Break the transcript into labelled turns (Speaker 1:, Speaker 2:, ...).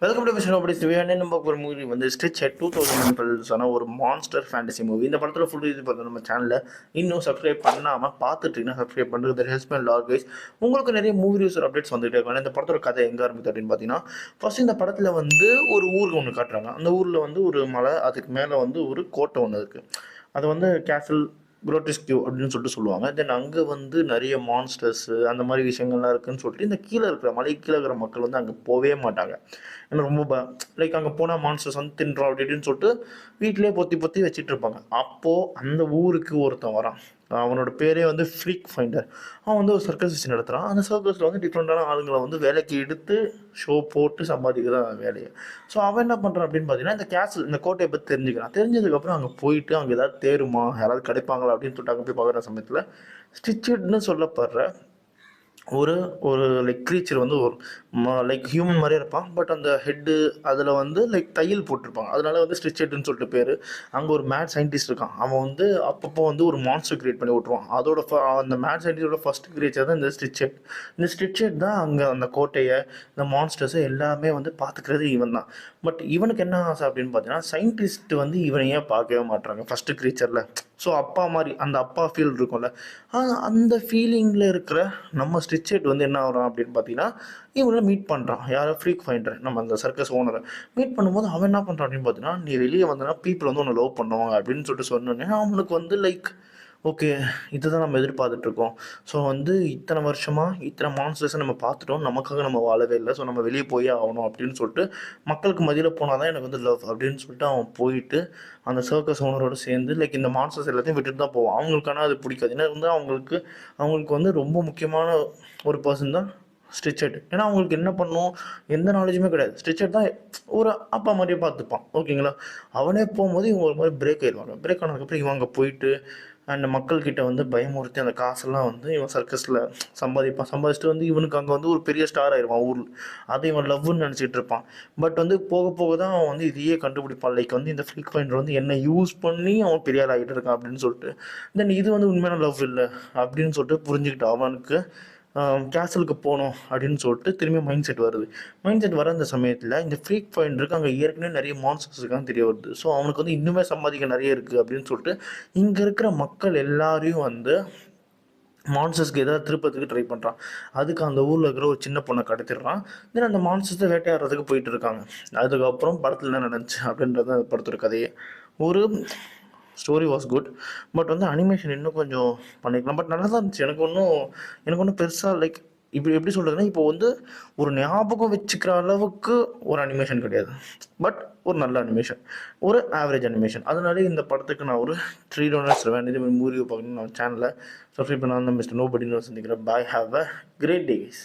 Speaker 1: Welcome to mission அப்படி சிவியான நம்ம ஒரு மூவி வந்து ஸ்டிச் ஹெட் 2012 சொன்ன ஒரு மான்ஸ்டர் ஃபேண்டசி மூவி. இந்த படத்தில் ஃபுல் இது பார்த்தா நம்ம சேனலில் இன்னும் சப்ஸ்கிரைப் பண்ணாமல் பார்த்துட்டீங்கன்னா சப்ஸ்கிரைப் பண்ணுறது ஹெல்ப் பண்ண லாக் கைஸ். உங்களுக்கு நிறைய மூவி ரிவ்யூஸ் அப்டேட்ஸ் வந்துகிட்டே இருக்காங்க. இந்த படத்தோட கதை எங்கே ஆரம்பித்து அப்படின்னு பார்த்தீங்கன்னா, ஃபர்ஸ்ட் இந்த படத்தில் வந்து ஒரு ஊருக்கு ஒன்று காட்டுறாங்க. அந்த ஊரில் வந்து ஒரு மலை, அதுக்கு மேலே வந்து ஒரு கோட்டை ஒன்று இருக்குது. அது வந்து கேசல் குரோட்டிஸ்கியூ அப்படின்னு சொல்லுவாங்க. தென் அங்கே வந்து நிறைய மான்ஸ்டர்ஸு அந்த மாதிரி விஷயங்கள்லாம் இருக்குதுன்னு சொல்லிட்டு இந்த கீழே இருக்கிற மலை கீழே இருக்கிற மக்கள் வந்து அங்கே போகவே மாட்டாங்க. ஏன்னா ரொம்ப லைக் அங்கே போனால் மான்ஸ்டர்ஸ் வந்து தின்றோம் அப்படி இப்படின்னு சொல்லிட்டு வீட்டிலே பொத்தி பொத்தி வச்சுட்டு இருப்பாங்க. அப்போது அந்த ஊருக்கு ஒருத்தன் வரான். அவனோட பேரே வந்து ஃப்ரீக் ஃபைண்டர். அவன் வந்து ஒரு சர்க்கஸ் வச்சு நடத்துகிறான். அந்த சர்க்கஸில் வந்து டிஃப்ரெண்ட்டான ஆளுங்களை வந்து வேலைக்கு எடுத்து ஷோ போட்டு சம்பாதிக்கிறதான் வேலையை. ஸோ அவன் என்ன பண்ணுறான் அப்படின்னு பார்த்தீங்கன்னா, இந்த கேசல் இந்த கோட்டையை பற்றி தெரிஞ்சுக்கிறான். தெரிஞ்சதுக்கப்புறம் அங்கே போயிட்டு அங்கே ஏதாவது தேருமா, யாராவது கிடைப்பாங்களா அப்படின்னு சொல்லிட்டு அங்கே போய் பார்க்குற சமயத்தில் ஸ்டிச்சுன்னு சொல்லப்படுற ஒரு ஒரு லைக் க்ரீச்சர் வந்து ஒரு லைக் ஹியூமன் மாதிரியே இருப்பான். பட் அந்த ஹெட்டு அதில் வந்து லைக் தையல் போட்டிருப்பாங்க. அதனால வந்து ஸ்டிச் ஹெட்னு சொல்லிட்டு பேர். அங்கே ஒரு மேட் சயின்டிஸ்ட் இருக்கான். அவன் வந்து அப்பப்போ வந்து ஒரு மான்ஸ்டர் கிரியேட் பண்ணி விட்ருவான். அதோட அந்த மேட் சயின்டிஸ்டோட ஃபஸ்ட் கிரியேச்சர் தான் இந்த ஸ்டிச் ஹெட். இந்த ஸ்டிச் ஹெட் தான் அங்கே அந்த கோட்டையை, இந்த மான்ஸ்டர்ஸை எல்லாமே வந்து பார்த்துக்கிறது இவன் தான். பட் இவனுக்கு என்ன ஆசை அப்படின்னு பார்த்தீங்கன்னா, சயின்டிஸ்ட் வந்து இவனையே பார்க்கவே மாட்டாங்க ஃபஸ்ட்டு க்ரீச்சரில். ஸோ அப்பா மாதிரி அந்த அப்பா ஃபீல் இருக்கும்ல, அந்த ஃபீலிங்கில் இருக்கிற நம்ம ஸ்டிச் ஹெட் வந்து என்ன ஆகிறான் அப்படின்னு பார்த்தீங்கன்னா, இவனை மீட் பண்ணுறான். யாரோ ஃப்ரீக் ஃபைண்டர், நம்ம அந்த சர்க்கஸ் ஓனரை மீட் பண்ணும்போது அவன் என்ன பண்ணுறான் அப்படின்னு பார்த்தீங்கன்னா, நீ வெளியே வந்தனா பீப்புள் வந்து உன்னை லவ் பண்ணுவாங்க அப்படின்னு சொல்லிட்டு சொன்னோன்னே அவனுக்கு வந்து லைக் ஓகே, இதுதான் நம்ம எதிர்பார்த்துட்ருக்கோம். ஸோ வந்து இத்தனை வருஷமாக இத்தனை மான்ஸ்டர்ஸை நம்ம பார்த்துட்டோம், நமக்காக நம்ம வாழவே இல்லை, ஸோ நம்ம வெளியே போயே ஆகணும் அப்படின்னு சொல்லிட்டு மக்களுக்கு மதியில் போனால் தான் எனக்கு வந்து லவ் அப்படின்னு சொல்லிட்டு அவன் போயிட்டு அந்த சர்க்கஸ் ஓனரோடு சேர்ந்து லைக் இந்த மான்ஸ்டர்ஸ் எல்லாத்தையும் விட்டுட்டு தான் போவான். அவங்களுக்கான அது பிடிக்காது. ஏன்னா வந்து அவங்களுக்கு வந்து ரொம்ப முக்கியமான ஒரு பர்சன் தான் ஸ்டிச் ஹெட். ஏன்னா அவங்களுக்கு என்ன பண்ணும், எந்த நாலேஜுமே கிடையாது. ஸ்டிச் ஹெட் தான் ஒரு அப்பா மாதிரியே பார்த்துப்பான். ஓகேங்களா? அவனே போகும்போது இவங்க ஒரு மாதிரி பிரேக் ஆயிடுவாங்க. பிரேக் ஆனதுக்கப்புறம் இவங்க போயிட்டு அந்த மக்கள்கிட்ட வந்து பயமுறுத்தி அந்த காசெல்லாம் வந்து இவன் சர்க்கஸில் சம்பாதிச்சுட்டு வந்து இவனுக்கு அங்கே வந்து ஒரு பெரிய ஸ்டார் ஆயிடுவான் ஊரில். அதை இவன் லவ்னு நினச்சிட்டு இருப்பான். பட் வந்து போக போக தான் அவன் வந்து இதையே கண்டுபிடிப்பான். லைக் வந்து இந்த ஃப்ரீக் ஃபைண்டர் வந்து என்னை யூஸ் பண்ணி அவன் பெரிய ஆள் ஆகிட்டு இருக்கான் அப்படின்னு சொல்லிட்டு. தென் இது வந்து உண்மையான லவ் இல்லை அப்படின்னு சொல்லிட்டு புரிஞ்சுக்கிட்டு அவனுக்கு கேசலுக்கு போகணும் அப்படின்னு சொல்லிட்டு திரும்பி மைண்ட் செட் வருது. மைண்ட் செட் வர அந்த சமயத்தில் இந்த ஃப்ரீக் ஃபைண்டருக்கு அங்கே ஏற்கனவே நிறைய மான்ஸ்டர்ஸ் இருக்கான்னு தெரிய வருது. ஸோ அவனுக்கு வந்து இன்னுமே சம்பாதிக்க நிறைய இருக்குது அப்படின்னு சொல்லிட்டு இங்கே இருக்கிற மக்கள் எல்லாரையும் வந்து மான்ஸ்டர்ஸ்க்கு ஏதாவது திருப்பத்துக்கு ட்ரை பண்ணுறான். அதுக்கு அந்த ஊரில் இருக்கிற ஒரு சின்ன பொண்ணை கடத்திடுறான். தென் அந்த மான்ஸ்டர்ஸை வேட்டையாடுறதுக்கு போயிட்டு இருக்காங்க. அதுக்கப்புறம் படத்தில் என்ன நடந்துச்சு அப்படின்றது அந்த படத்தோட கதையே. ஒரு ஸ்டோரி வாஸ் குட். பட் வந்து அனிமேஷன் இன்னும் கொஞ்சம் பண்ணிக்கலாம். பட் நல்லா தான் இருந்துச்சு. எனக்கு ஒன்றும் பெருசாக லைக் இப்படி எப்படி சொல்கிறதுன்னா, இப்போ வந்து ஒரு ஞாபகம் வச்சுக்கிற அளவுக்கு ஒரு அனிமேஷன் கிடையாது. பட் ஒரு நல்ல அனிமேஷன், ஒரு ஆவரேஜ் அனிமேஷன். அதனால இந்த படத்துக்கு நான் ஒரு 3 டோனர்ஸ் தருவேன். இதே மாதிரி மூவி பார்க்கணும்னு நான் சேனலை சப்ஸ்கிரைப் பண்ணால் மிஸ்டர் நோபடின்னு சந்திக்கிறேன். Bye, have a great day guys.